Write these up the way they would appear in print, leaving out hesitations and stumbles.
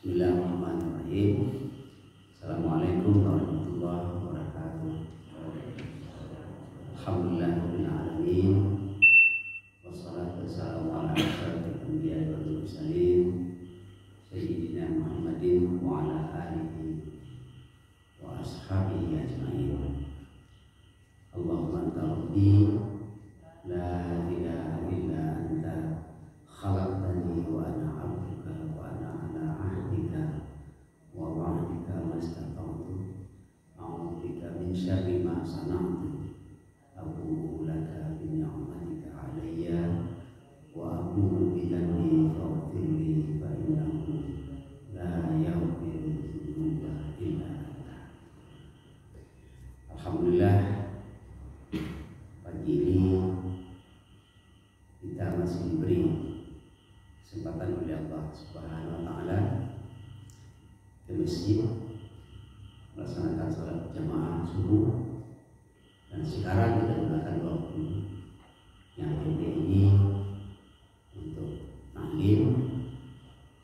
Bismillahirrahmanirrahim. Assalamualaikum warahmatullahi wabarakatuh. Alhamdulillahirabbil alamin. Wassalatu wassalamu ala asyrofil anbiya'i wal mursalin sayyidina Muhammadin wa ala alihi wa ashabihi ajmain. Allahumma anta rabbi la ilaha illa anta khalaqtani wa ana 'abduka wa ana ala ahdika wa wa'dika mastata'tu a'udzu bika min syarri ma sana'tu abu'u laka bi ni'matika 'alayya wa abu'u bi dhanbi faghfir li fa innahu la yaghfiru dzunuba illa anta. Alhamdulillah, pagi ini kita masih diberi kesempatan oleh Allah Subhanahu wa taala ke masjid melaksanakan salat jamaah subuh, dan sekarang kita gunakan waktu yang pendek ini untuk taklim,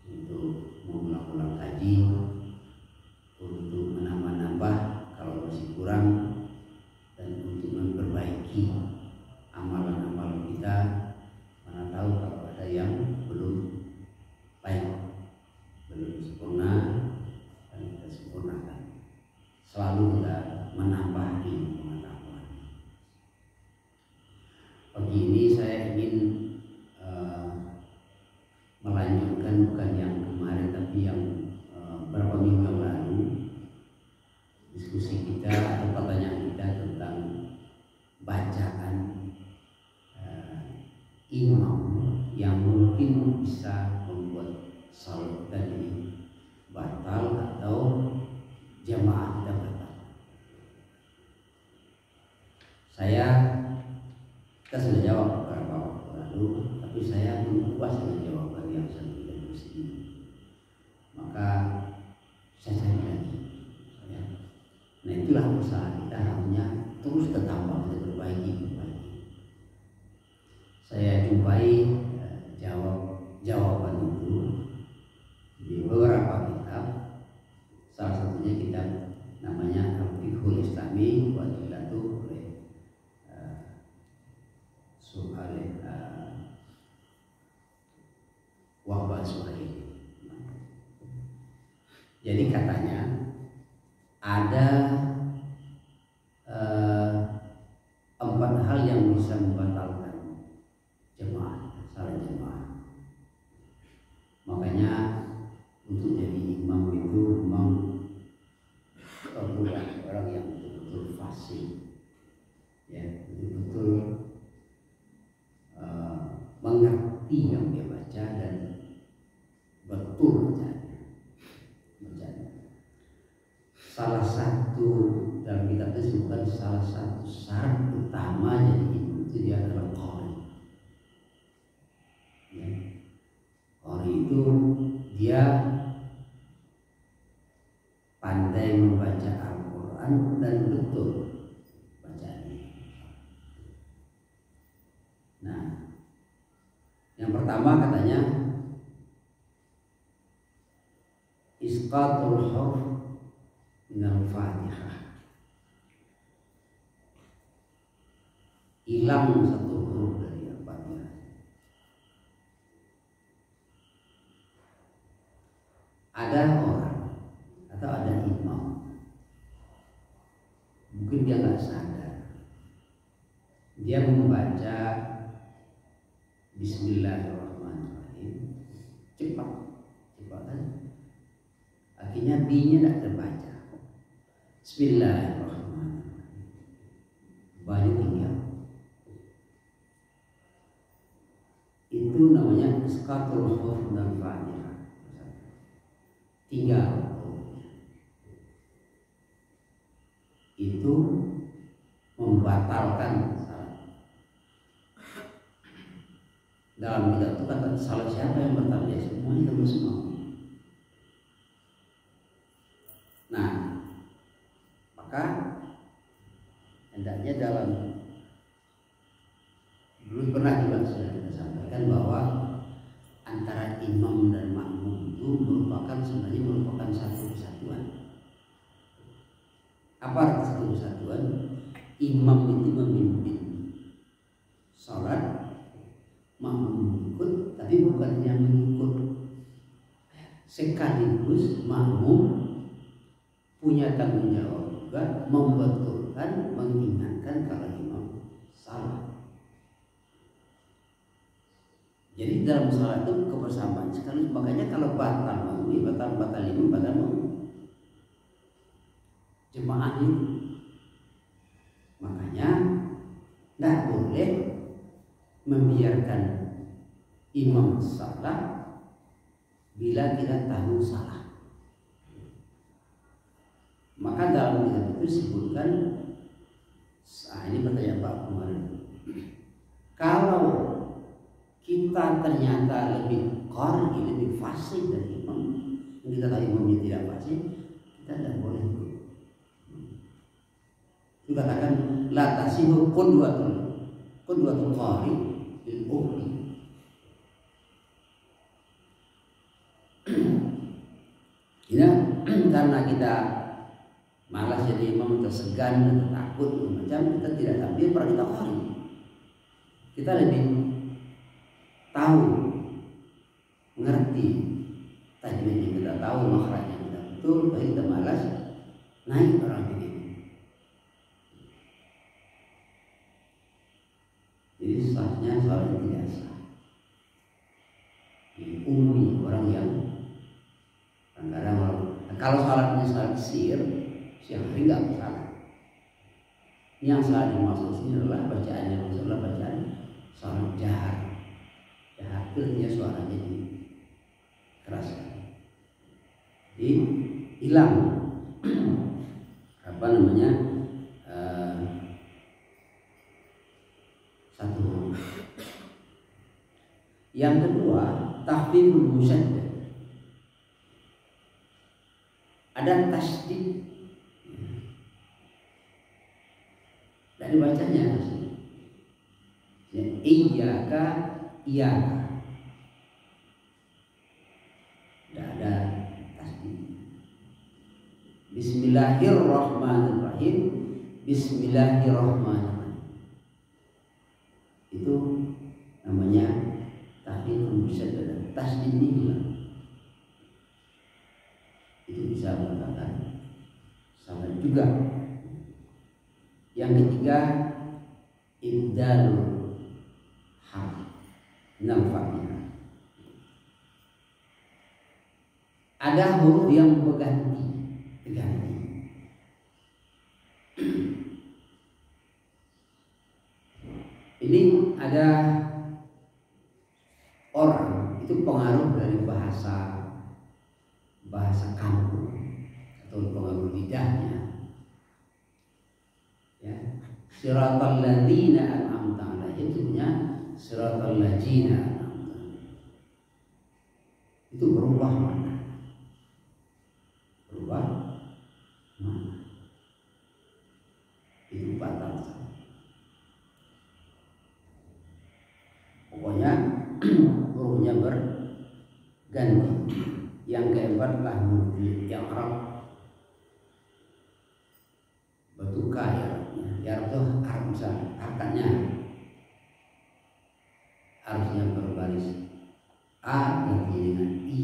untuk mengulang-ulang kaji, untuk menambah-nambah kalau masih kurang, dan untuk memperbaiki amalan-amalan kita. Mana tahu kalau ada yang belum baik, belum sempurna, dan kita sempurnakan. Selalu kita menambah ilmu pengetahuan. Pagi ini saya ingin melanjutkan bukan yang kemarin, tapi yang beberapa minggu yang lalu, diskusi kita atau pertanyaan kita tentang bacaan imam yang mungkin bisa membuat salat tadi batal atau jamaah kita batal. Kita sudah jawab beberapa waktu lalu, tapi saya belum puas dengan jawaban yang saya berikan di sini. Maka saya cari lagi. Nah, itulah usaha kita, harusnya terus tetap diperbaiki. Saya jumpai jawaban itu di beberapa kitab. Salah satunya kitab namanya Al-Fiqhul Islami wa Adillatuh oleh Wahbah Suhaili. Jadi katanya ada 4 hal yang bisa membatalkan salat jemaah. Makanya untuk jadi imam itu memang perlu orang yang betul-betul fasih, ya, betul-betul mengerti yang dia baca dan betul bacanya. Salah satu dalam kitab itu disebutkan salah satu syarat utama jadi imam itu dia adalah qari. Ya. Qari itu dia pandai membaca Al-Quran dan betul bacaannya. Nah, yang pertama katanya isqatul huruf minal Fatihah. Hilang satu huruf dari Al-Fatihah. Ada orang atau ada imam, mungkin dia nggak sadar, dia membaca Bismillahirrahmanirrahim cepatan, akhirnya B-nya tidak terbaca. Bismillahirrahmanirrahim, banyak tinggal. Itu namanya isqatul huruf dan Fatihah. Tinggal. Itu membatalkan salat. Dalam kitab itu kata salat siapa yang batal, ya semuanya terus semua. Nah, maka hendaknya dalam dulu pernah juga sudah kita sampaikan bahwa antara imam dan makmum itu sebenarnya merupakan satu kesatuan. Apa arti satu kesatuan? Imam itu memimpin sholat, makmum ikut, tapi bukan yang mengikut. Sekaligus makmum punya tanggung jawab juga membetulkan, mengingatkan kalau imam salah. Jadi dalam sholat itu kebersamaan sekali. Makanya kalau batal makmum, batal imam, batal makmum. Jemaah itu. Makanya tidak boleh membiarkan imam salah bila kita tahu salah. Maka dalam kitab itu disebutkan, ini pertanyaan Pak kemarin, kalau kita ternyata lebih qari, lebih fasih dari imam, kita tahu imamnya tidak fasih, kita tidak boleh ikut. Kita katakan la tasihu qudwatul qari bil ummi. Ya, karena kita malas jadi imam, tersegan, atau takut macam, kita tidak tampil pada kita qari. Kita lebih tahu, mengerti tajwidnya, kita tahu makhrajnya kita betul, tapi kita malas naik orang ini. Jadi sahnya sholat tidak sah. Ini ummi, orang yang kadang-kadang kalau sholatnya sholat sir, siang hari nggak salah. Yang salah dimaksud sini adalah bacaan yang maksudnya bacaan sholat jahar. Jahar itu artinya suaranya keras. Jadi hilang apa namanya satu. Yang kedua, takhfiful musyaddad. Ada tasdid. Dari bacanya ya, iyyaka iyyaka. Tidak ada tasdid. Bismillahirrahmanirrahim. Bismillahirrahmanirrahim. Itu namanya tahdidul musyaddad. Tasdid ini hilang. Itu bisa mengatakan salah juga. Yang ketiga, ibdalul harf nampaknya. Ada huruf yang berganti. Ini ada orang itu pengaruh dari bahasa kampung atau pengaruh lidahnya. Ya, siratal ladzina an'amta 'alaihim, sebenarnya siratal ladzina an'amta. Itu berubah mana? Berubah mana? Itu batal. Pokoknya hurufnya berganti. Yang keempat lah yang Arab batuka ya. Ya itu harusnya akadnya harusnya berbaris A ganti dengan I.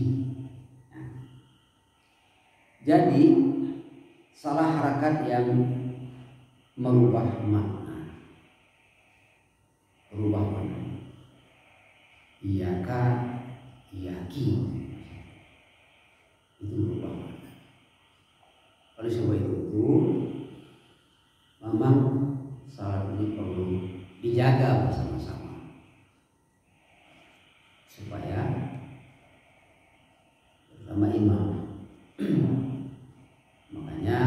Nah, jadi salah harakat yang merubah makna. Berubah makna. Iyaka, iyaki. Itu berubah makna. Oleh sebab itu memang salat ini perlu dijaga bersama-sama supaya bersama imam. Makanya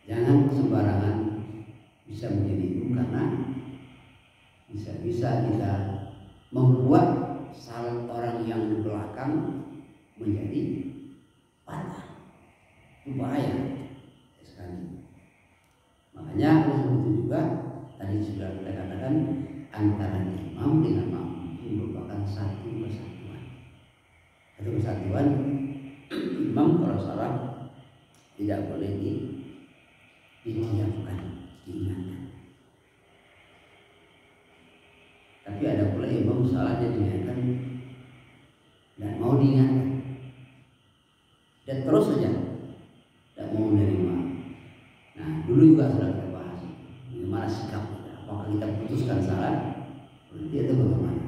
jangan sembarangan bisa menjadi itu, karena bisa-bisa kita membuat salat orang yang di belakang menjadi patah. Itu bahaya sekali. Makanya oleh itu juga tadi sudah kita katakan antara imam dengan makmum merupakan satu kesatuan. tidak boleh didiamkan, diingatkan. Tapi ada pula imam salahnya diingatkan, tidak mau diingatkan, dan terus saja tidak mau menerima. Nah, dulu juga sudah kita bahas bagaimana sikap kita. Apakah kita putuskan salah, berarti itu bagaimana?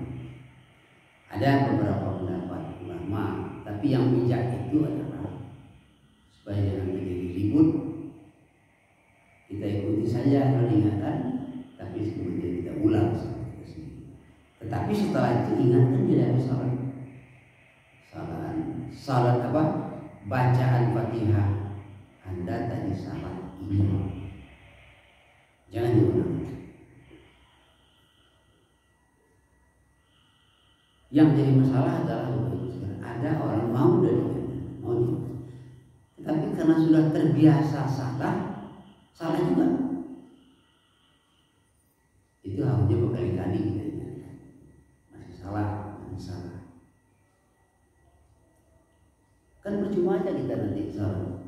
Ada beberapa pendapat ulama, tapi yang bijak itu adalah supaya jangan terjadi ribut, kita ikuti saja kalau diingatkan, tapi kemudian kita ulang. Tetapi setelah itu ingatkan tidak ada salat apa? Bacaan Fatihah Anda tadi salat ini jangan diulang. Yang jadi masalah adalah ada orang mau tetapi karena sudah terbiasa salah juga. Itu harusnya berkali-kali kita ingatkan. Masih salah. Kan percuma aja kita nanti salah.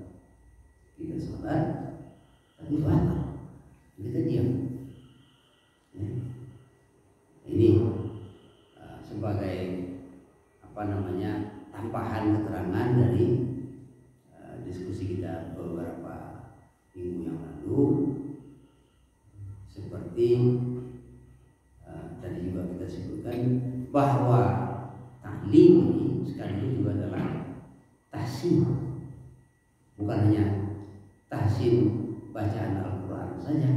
Kita salat, tapi batal. Kita diam. Ya. Ini sebagai tambahan keterangan dari diskusi kita beberapa minggu yang lalu, seperti tadi juga kita sebutkan bahwa taklim ini sekaligus juga adalah tahsin, bukan hanya tahsin bacaan Al-Quran saja,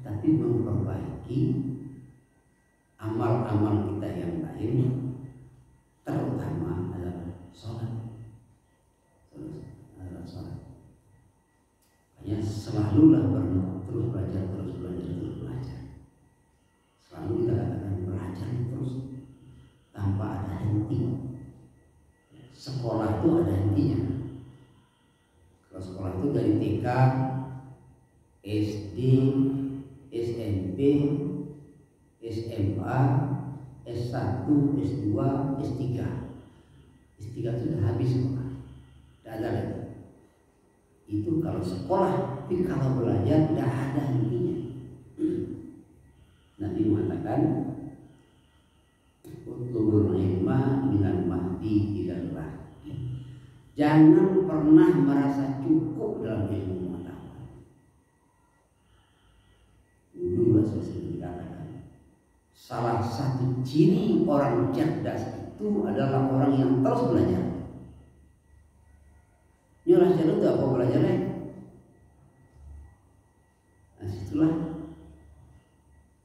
tapi memperbaiki amal-amal kita yang lain, terutama adalah sholat. Hanya selalulah terus belajar. Selalu kita katakan belajar terus tanpa ada henti. Sekolah itu ada hentinya. Kalau sekolah itu dari TK, SD, SMP, SMA, S1, S2, S3. S3 sudah habis sekolah. Tidak ada lagi. Itu kalau sekolah, tapi kalau belajar tidak ada hentinya. Nabi mengatakan, utlubul ilma minal mahdi ilal lahdi. Jangan pernah merasa cukup dalam ilmu pengetahuan. Dulu saya sering katakan, salah satu ciri orang cerdas itu adalah orang yang terus belajar. Nyolah cerdas itu apa belajarnya? Nah, situlah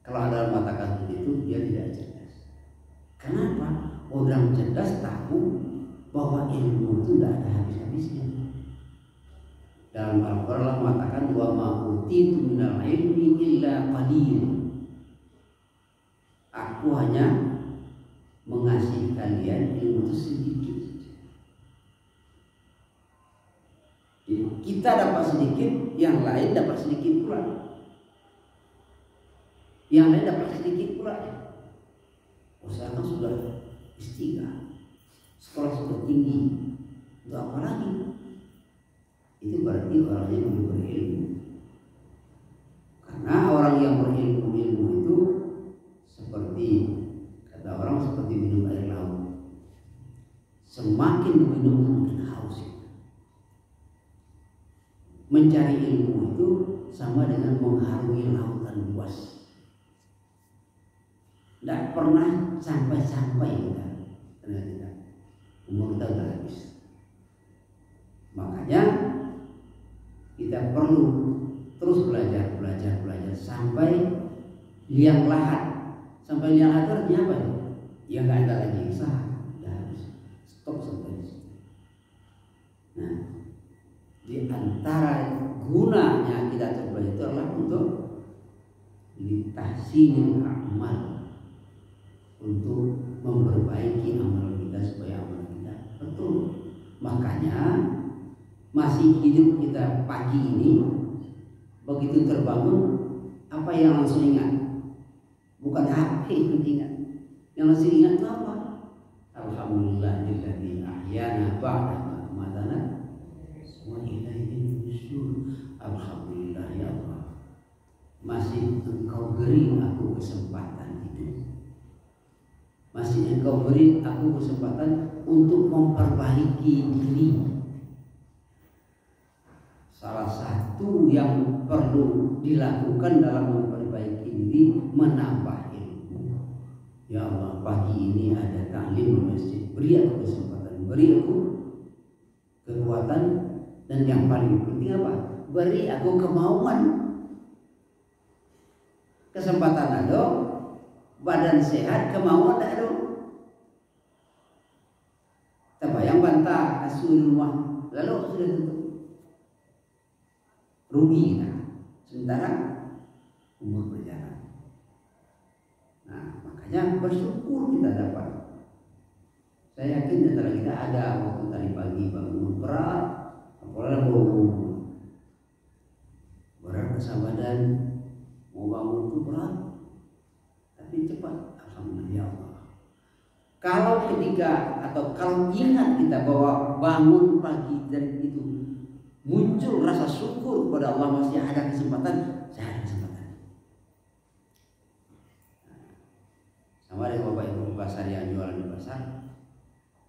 kalau ada mengatakan begitu, dia tidak cerdas. Kenapa? Orang cerdas tahu bahwa ilmu itu tidak ada habis-habisnya. Dalam Al-Quran mengatakan wa ma utitu minal ilmi illa qalil. Aku hanya mengasihi kalian ilmu itu sedikit. Jadi kita dapat sedikit, yang lain dapat sedikit pula. Yang lain dapat sedikit pula. Usahakan sudah S3, sekolah sudah tinggi, untuk apa lagi? Itu berarti orang yang belum berilmu. Karena orang yang berilmu itu seperti kata orang seperti minum air laut. Semakin diminum semakin haus. Mencari ilmu itu sama dengan mengharungi lautan luas. Tidak pernah sampai-sampai kita. Umur kita sudah habis. Makanya kita perlu terus belajar sampai liang lahat. Sampai liang lahat artinya apa? Ya nggak ada lagi usaha, sudah habis. Stop sampai di situ. Nah, di antara gunanya kita coba itu adalah untuk litahsinil amal, untuk memperbaiki amal kita supaya amal kita betul. Makanya masih hidup kita pagi ini, begitu terbangun apa yang langsung ingat? Bukan HP yang ingat. Yang langsung ingat itu apa? Alhamdulillahilladzi ahyana ba'da ma amatana wa ilaihi nusyur. Alhamdulillah ya Allah, masih Engkau beri aku kesempatan hidup, masih Engkau beri aku kesempatan untuk memperbaiki diri. Salah satu yang perlu dilakukan dalam memperbaiki diri, menambah ilmu. Ya Allah, pagi ini ada taklim di masjid, beri aku kesempatan, beri aku kekuatan, dan yang paling penting apa? Beri aku kemauan. Kesempatan ada, badan sehat, kemauan tak ada. Terbayang bantah kasur rumah, lalu sudah tutup, rugi kita. Sementara umur berjalan. Nah, makanya bersyukur kita dapat. Saya yakin di antara kita ada waktu tadi pagi bangun berat, apalagi berat kesabaran, mau bangun itu berat, tapi cepat. Alhamdulillah ya Allah. Kalau ketika atau kalau ingat kita bahwa bangun pagi dan itu muncul rasa syukur kepada Allah, masih ada kesempatan, saya ada kesempatan. Sama dengan Bapak Ibu pasar yang jualan di pasar,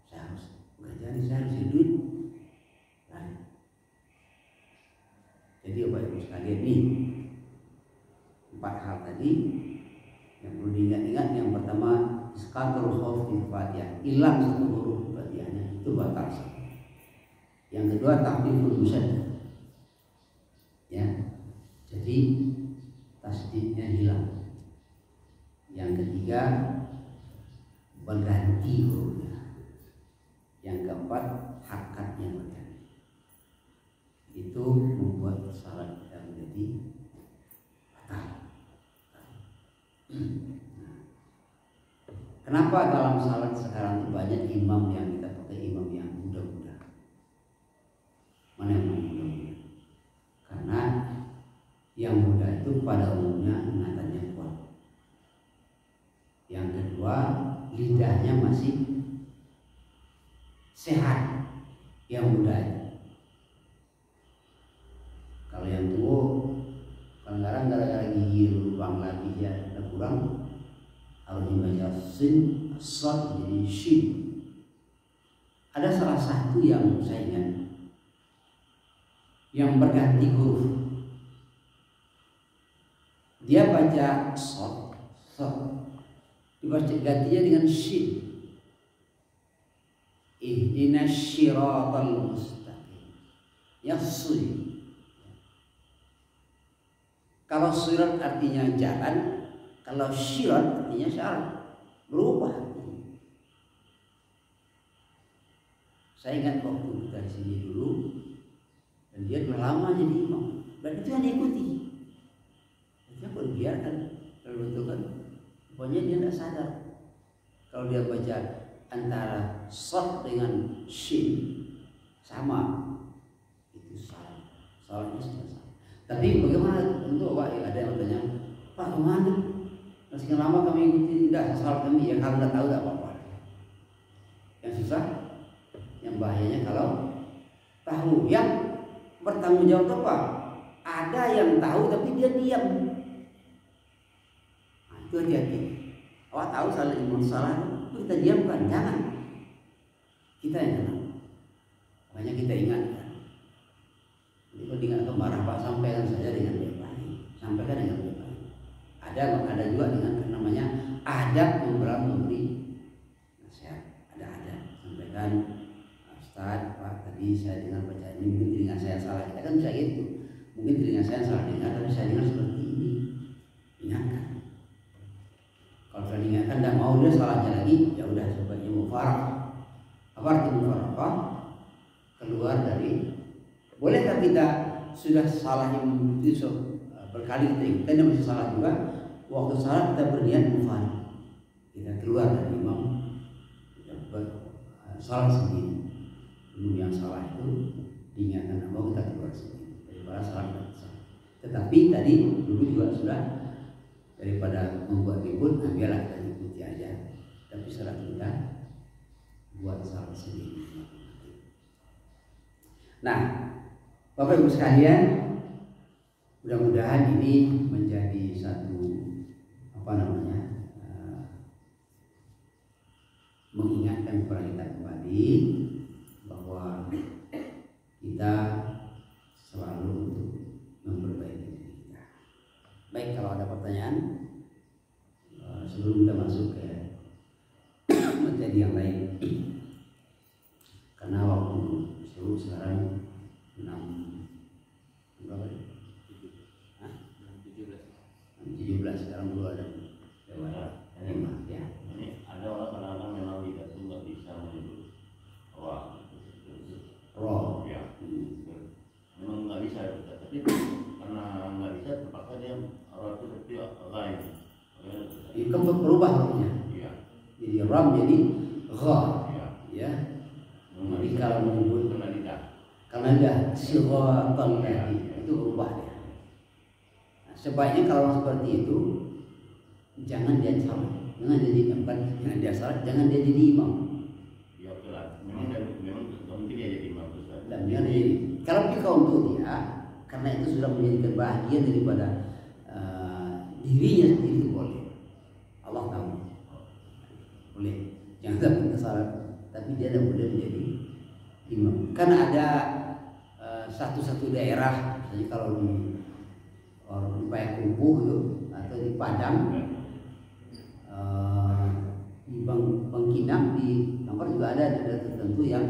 saya harus bekerja, saya harus hidup. Jadi Bapak Ibu sekalian, ini 4 hal tadi yang perlu diingat-ingat. Yang pertama, iskatul khauf di Fatihah, hilang satu huruf Fatihahnya, itu batal. Yang kedua, takhfiful musyaddah, ya, jadi tasdidnya hilang. Yang ketiga, berganti hurufnya. Yang keempat, hakatnya berganti. Itu membuat salat kita menjadi batal. Kenapa dalam salat sekarang itu banyak imam yang kita pakai imam yang muda-muda? Mana yang muda-muda? Karena yang muda itu pada umumnya ingatannya kuat. Yang kedua, lidahnya masih sehat. Yang muda itu. Kalau yang tua, kadang-kadang gara-gara gigi lubang lapisnya ada kurang, harus dibaca sin, sad, jadi shin. Ada salah satu yang saya ingat, yang berganti huruf. Dia baca sad, dibaca gantinya dengan shin. Ihdinas syiratal mustaqim. Yasin. Kalau sirat artinya jalan, kalau syirat artinya syarat, berubah artinya. Saya ingat waktu kita di sini dulu, dan dia sudah lama jadi imam, dan itu yang diikuti. Dia kalau dibiarkan, kalau betul kan, pokoknya dia tidak sadar. Kalau dia baca antara sad dengan shin sama, itu salah, salahnya sudah salah. Tapi bagaimana untuk Pak? Ada yang bertanya, Pak kemana? Sekian lama kami ikuti, tidak salah kami. Ya kalau tidak tahu tidak apa-apa. Yang susah, yang bahayanya kalau tahu. Yang bertanggung jawab apa? Ada yang tahu tapi dia diam. Nah, itu hati-hati. Awak tahu salah imun salah, itu kita diamkan, jangan. Kita yang tahu. Makanya kita ingatkan. Jadi kalau diingatkan marah Pak, sampaikan saja dengan baik-baik. Sampaikan dengan baik-baik. Ada juga dengan namanya adab memberi nasihat. Ada sampaikan, Ustaz, Pak, tadi saya dengar bacaan ini, mungkin telinga saya salah. Kita kan bisa gitu. Mungkin telinga saya salah dengar, tapi saya dengar seperti ini. Ingatkan. Kalau sudah diingatkan tidak mau dia salahnya lagi, ya udah sebaiknya mufaraqah. Apa arti mufaraqah? Keluar dari. Bolehkah kita sudah salah yang itu berkali kita masih salah juga? Waktu salah kita berniat mufaraqah. Kita keluar dari imam, kita salah sendiri. Belum yang salah itu diingatkan Allah, kita keluar sendiri daripada salah dan salah. Tetapi tadi dulu juga sudah, daripada membuat ribut, biarlah kita ikuti aja. Tapi salah kita buat salah sendiri. Nah, Bapak Ibu sekalian, mudah-mudahan ini menjadi satu mengingatkan kepada kita kembali bahwa kita selalu untuk memperbaiki diri kita. Baik, kalau ada pertanyaan sebelum kita masuk ke materi yang lain, karena waktu sekarang 17 sekarang belum ada lewat ya. Ini ada orang kadang-kadang memang lidah itu nggak bisa menyebut roh ya, memang nggak bisa ya, tapi karena nggak bisa terpaksa dia roh itu seperti lain. Itu berubah rohnya. Iya. Jadi ram jadi roh. Iya. Ya. Jadi kalau menyebut karena lidah siratan itu berubah dia. Nah, sebaiknya kalau seperti itu jangan dia salah, jangan jadi jangan dia jadi imam. Ya betul. Memang mungkin dia jadi imam besar. Dan dia jadi kalau kita untuk dia, karena itu sudah menjadikan bahagian daripada dirinya sendiri, itu boleh. Allah tahu, boleh. Jangan sampai kesalahan, tapi dia tidak boleh menjadi imam. Kan ada satu daerah, misalnya kalau di Payakumbuh itu atau di Padang, di Bangkinang, di Bangkor juga ada tertentu yang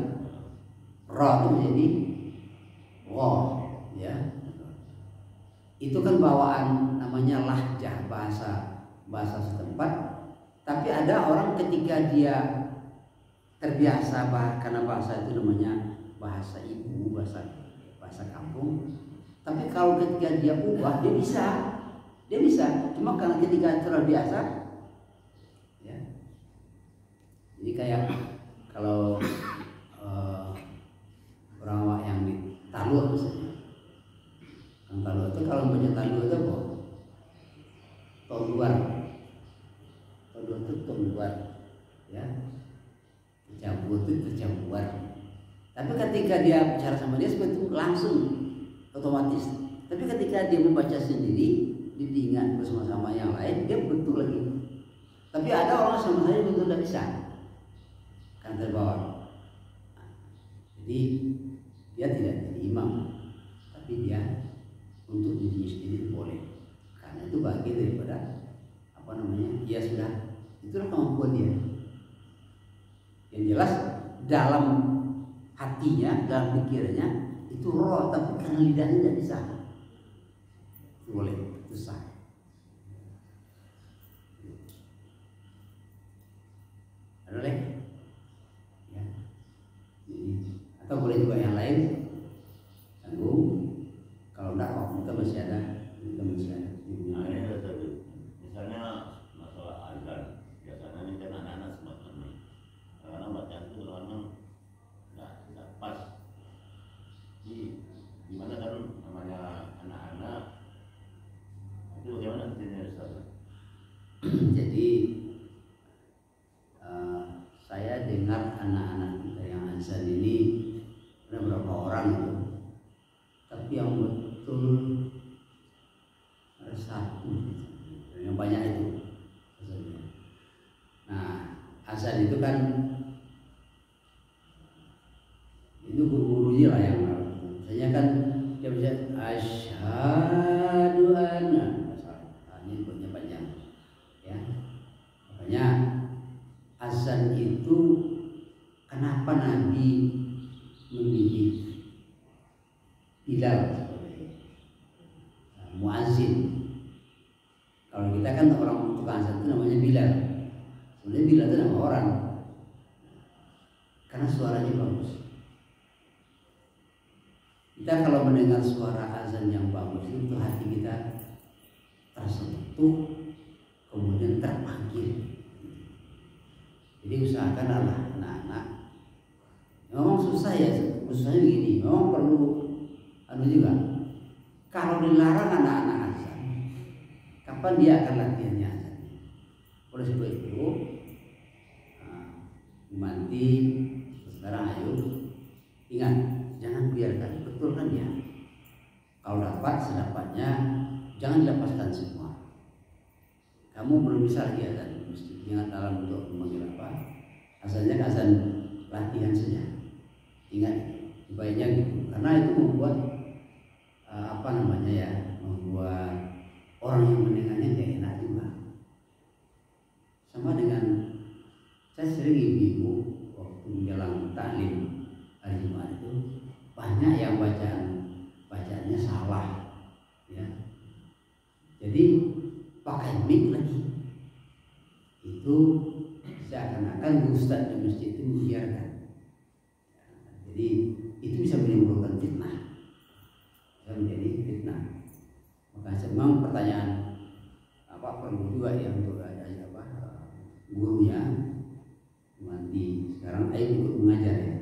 roh itu menjadi roh, ya. Itu kan bawaan namanya lahjah, bahasa setempat. Tapi ada orang ketika dia terbiasa karena bahasa itu namanya bahasa ibu, bahasa kampung. Tapi kalau ketika dia ubah, dia bisa. Cuma karena ketika terbiasa, ya. Jadi kayak kalau orang yang di Talua misalnya, yang Talua itu kalau baca Talua itu apa? Talua itu Talua, ya. Tercampur. Tapi ketika dia bicara sama dia seperti itu langsung otomatis. Tapi ketika dia membaca sendiri, diingat bersama-sama yang lain, dia betul lagi. Tapi ada orang sama saya betul tidak bisa, kan terbawa. Jadi dia tidak jadi imam, tapi dia untuk diri sendiri boleh, karena itu bagian daripada dia sudah, itulah kemampuan dia. Yang jelas dalam hatinya, dalam pikirannya itu roh, tapi karena lidahnya tidak bisa. Boleh, itu sah. Ada lagi? Ya. Jadi, atau boleh juga yang lain. Sanggup. Kalau enggak, waktu kita masih ada. Nah, ini ada tadi. Misalnya masalah azan, biasanya ini kan anak-anak semacam ini. Karena bacaan itu kadang-kadang nggak pas. Gimana kan namanya anak-anak itu bagaimana kerjanya Ustaz? Jadi saya dengar anak-anak kita yang azan ini ada berapa orang itu, tapi yang betul ada satu, yang banyak itu. Nah, azan itu kan itu guru-gurunya lah yang misalnya kan dia bisa asyhadu anna, ini punya panjang ya. Makanya azan itu kenapa Nabi mendidik Bilal sebagai muazzin. Kalau kita kan orang tukang azan itu namanya Bilal. Sebenarnya Bilal itu nama orang, karena suaranya bagus. Kita kalau mendengar suara azan yang bagus itu hati kita tersentuh, kemudian terpanggil. Jadi usahakan anak-anak. Memang susah ya, susahnya begini. Memang perlu juga. Kalau dilarang anak-anak azan, kapan dia akan latihannya azan? Oleh sebab itu, mandi sekarang ayo ingat, jangan biarkan, betulkan ya. sedapatnya, jangan dilepaskan semua. Kamu belum bisa lagi azan di masjid, jangan dalam bentuk memanggil apa, asalnya azan latihan saja. Ingat, sebaiknya gitu, karena itu membuat membuat orang yang mendengarnya tidak enak juga. Sama dengan saya sering ibu-ibu waktu menjelang taklim hari Jumat itu banyak yang bacaannya salah, ya. Jadi pakai mic lagi, itu seakan-akan ustaz di masjid itu membiarkan. Jadi itu bisa menimbulkan fitnah, bisa menjadi fitnah. Maka memang pertanyaan perlu juga ya untuk gurunya nanti sekarang ayo ikut mengajar ya,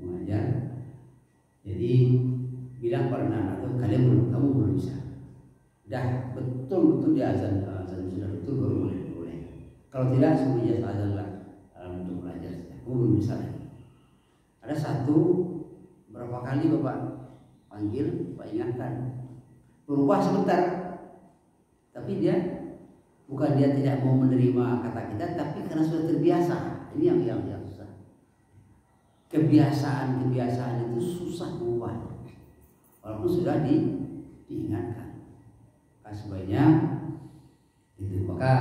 mengajar. Jadi bilang pada anak itu kamu belum bisa, dah betul di azan sudah betul baru boleh. Kalau tidak semuanya azan lah untuk belajar saja. Kamu belum bisa lagi. Ada satu berapa kali bapak panggil, bapak ingatkan, berubah sebentar, tapi dia bukan dia tidak mau menerima kata kita, tapi karena sudah terbiasa. Ini yang susah. Kebiasaan itu susah berubah, walaupun sudah diingatkan. Sebaiknya itu. Maka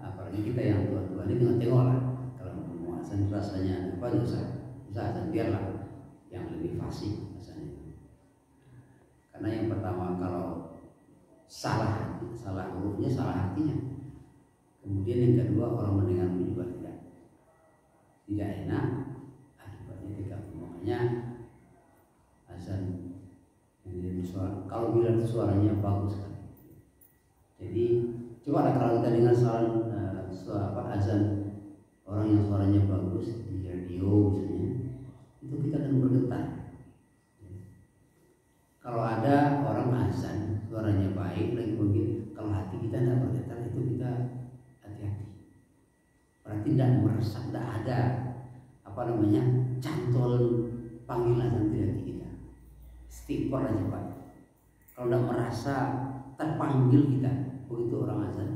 apalagi kita yang tua-tua ini tengoklah, kalau mau azan rasanya apa bisa azan, biarlah yang lebih fasih rasanya. Karena yang pertama kalau salah hurufnya, salah artinya. Kemudian yang kedua, orang mendengar juga tidak enak akibatnya diganggu. Makanya azan yang suara, kalau bilang suaranya bagus kan. Jadi coba kalau kita dengar azan orang yang suaranya bagus di radio misalnya, itu kita akan bergetar. Kalau ada orang azan suaranya baik lagi begitu, kalau hati kita tidak bergetar, itu kita hati-hati. Berarti tidak meresap, tidak ada cantol panggilan nanti hati kita. Istighfar aja Pak. Kalau tidak merasa terpanggil kita begitu orang azan,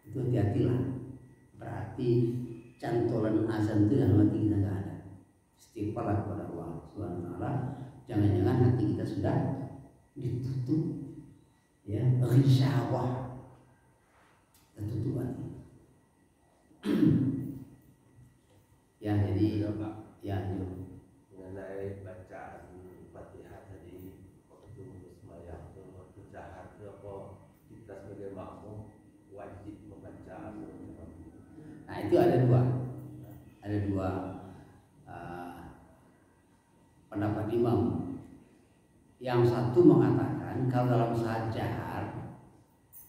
itu hati-hatilah. Berarti cantolan azan itu dalam hati kita tidak ada. Istighfarlah kepada Allah Subhanahu wa taala. Jangan-jangan hati kita sudah ditutup, ya, ghisyawah, tertutup hati. Ya, jadi mengenai bacaan Fatihah tadi, waktu sembahyang waktu jahar itu apa kita sebagai makmum wajib membaca? Nah, itu ada dua pendapat imam. Yang satu mengatakan kalau dalam saat jahar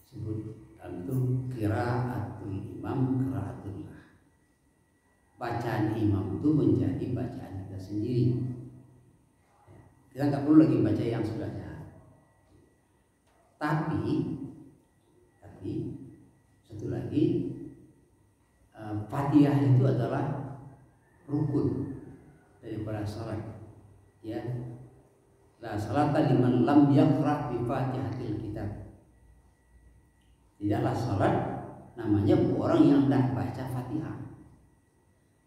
sebut itu qiraatul imam, qiraatullah. Bacaan imam itu menjadi bacaan kita sendiri. Kita nggak perlu lagi baca yang sudah jahar. Tapi satu lagi, Fatihah itu adalah rukun daripada salat. Ya, la salata liman lam yaqra bi Fatihatil kitab. Tidaklah salat namanya orang yang tidak baca Fatihah.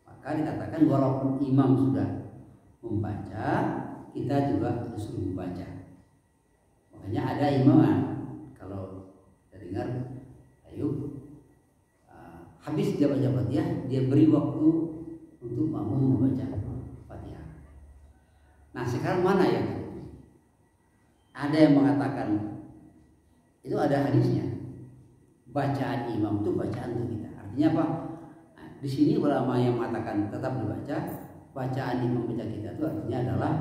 Maka dikatakan walaupun imam sudah membaca, kita juga harus membaca. Makanya ada imam, kalau kita dengar, habis dia baca Fatihah, dia beri waktu untuk makmum membaca Fatihah. Nah, sekarang mana yang ada yang mengatakan itu ada hadisnya, bacaan imam itu bacaan untuk kita. Artinya apa? Nah, di sini ulama yang mengatakan tetap dibaca, bacaan imam baca kita itu artinya adalah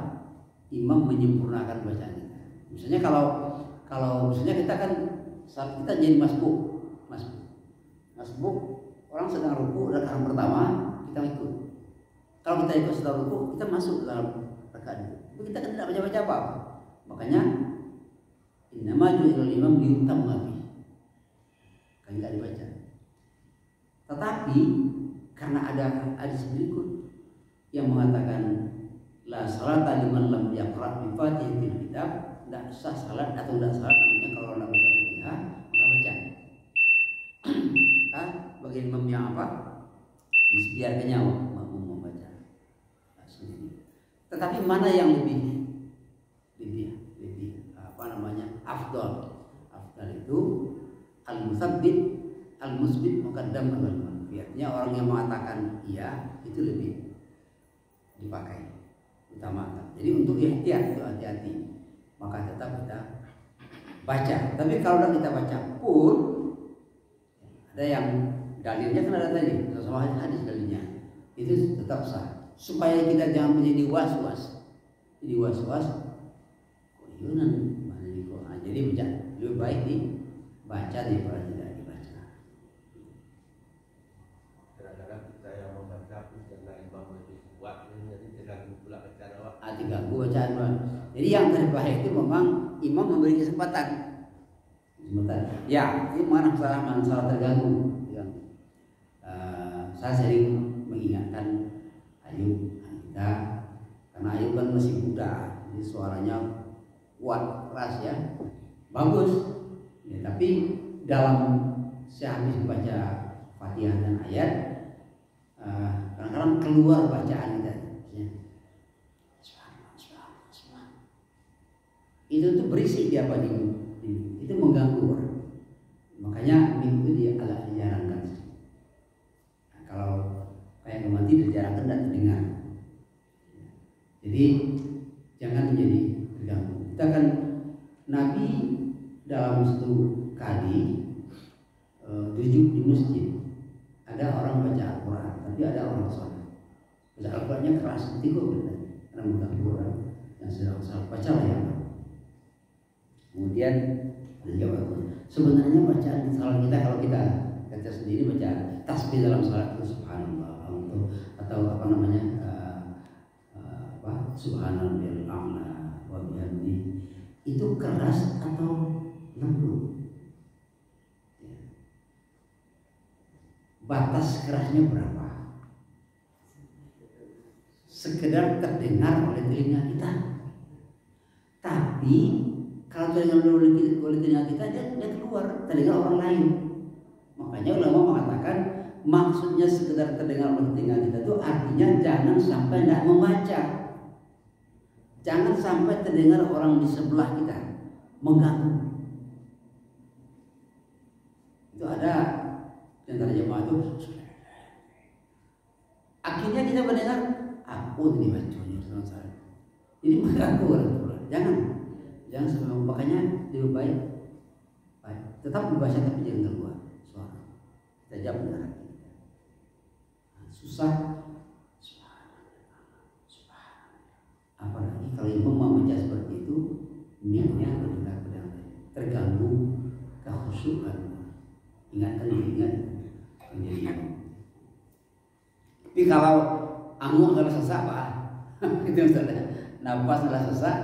imam menyempurnakan bacaan kita. Misalnya kalau misalnya kita kan saat kita jadi masbuk, orang sedang ruku rakaat pertama kita ikut. Kalau kita ikut sedang ruku, kita masuk dalam rakaat itu. Kita kan tidak baca-baca apa. Makanya innama ju'ilal imam liyutamma bihi. Kan tidak dibaca. Tetapi karena ada hadis berikut yang mengatakan la salata liman lam yaqra bi Fatihatil kitab, tidak sah salat atau tidak salat namanya kalau tidak baca Fatihah maka baca. Kan bagi imam yang apa? Biarkannya makmum membaca. Tetapi mana yang lebih apa namanya? Afdal. Afdal itu al-musabbit al-musbit muqaddam al-manfi. Artinya orang yang mengatakan iya itu lebih dipakai utamakan. Jadi untuk ihtiyat, untuk hati-hati, maka tetap kita baca. Tapi kalau kita baca pun ada yang dalilnya kan ada tadi, sama hadis dalilnya itu tetap sah. Supaya kita jangan menjadi was-was. Jadi was-was, kok Yunan mana di Quran. Jadi baca lebih baik dibaca daripada tidak dibaca. Kadang-kadang kita yang membaca pun karena imam lebih kuat, jadi terganggu pula bacaan awak. Terganggu bacaan. Jadi yang terbaik itu memang imam memberi kesempatan. Ya, ini masalah terganggu. Yang saya sering mengingatkan Ayub kita, karena Ayub kan masih muda, jadi suaranya kuat, keras ya, bagus. Ya, tapi dalam sehabis baca Fatihah dan ayat, kadang-kadang keluar bacaan kita. Ya. Itu tuh berisik dia apa itu mengganggu orang. Makanya minggu dia agak dijarangkan. Nah, kalau kayak kemati dijarangkan dan terdengar. Jadi jangan menjadi terganggu. Kita kan Nabi dalam satu kali duduk di masjid, ada orang baca Al-Quran, tapi ada orang sholat. Baca Al-Qurannya keras, nanti kok benar, karena mengganggu orang yang sedang sholat. Bacalah ya. Kemudian sebenarnya bacaan salat kita kalau kita sendiri baca tasbih dalam salat itu subhanallah atau apa namanya subhanallahil a'la wa bihamdi itu keras atau lembut? Batas kerasnya berapa? Sekedar terdengar oleh telinga kita. Tapi kalau terdengar oleh telinga kita dia keluar telinga orang lain. Makanya ulama mengatakan maksudnya sekedar terdengar oleh telinga kita itu artinya jangan sampai tidak membaca. Jangan sampai terdengar orang di sebelah kita mengganggu. Itu ada di antara jemaah itu. Akhirnya kita mendengar aku ini bacanya sama saya. Ini mengganggu orang tua. Jangan sebelum makanya lebih baik tetap membaca tapi jangan keluar suara. Kita jawab dengan hati. Susah. Apalagi kalau imam membaca seperti itu, niatnya benar-benar terganggu kekhusyukan. Ingat menjadi imam. Tapi kalau anguk nggak sesak pak, itu misalnya nafas nggak sesak,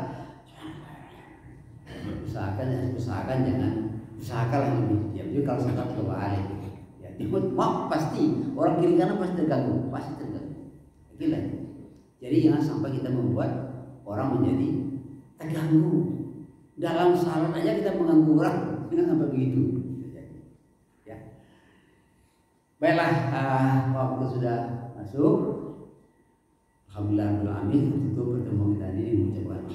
usahakan jangan lebih diam. Jadi kalau sesak berbahaya. Ya, mau pasti orang kiri kanan pasti terganggu. Gila. Jadi jangan sampai kita membuat orang menjadi terganggu. Dalam salat aja kita mengganggu orang, jangan sampai begitu. Ya. Baiklah, waktu sudah masuk. Alhamdulillah, tutup pertemuan kita ini mengucapkan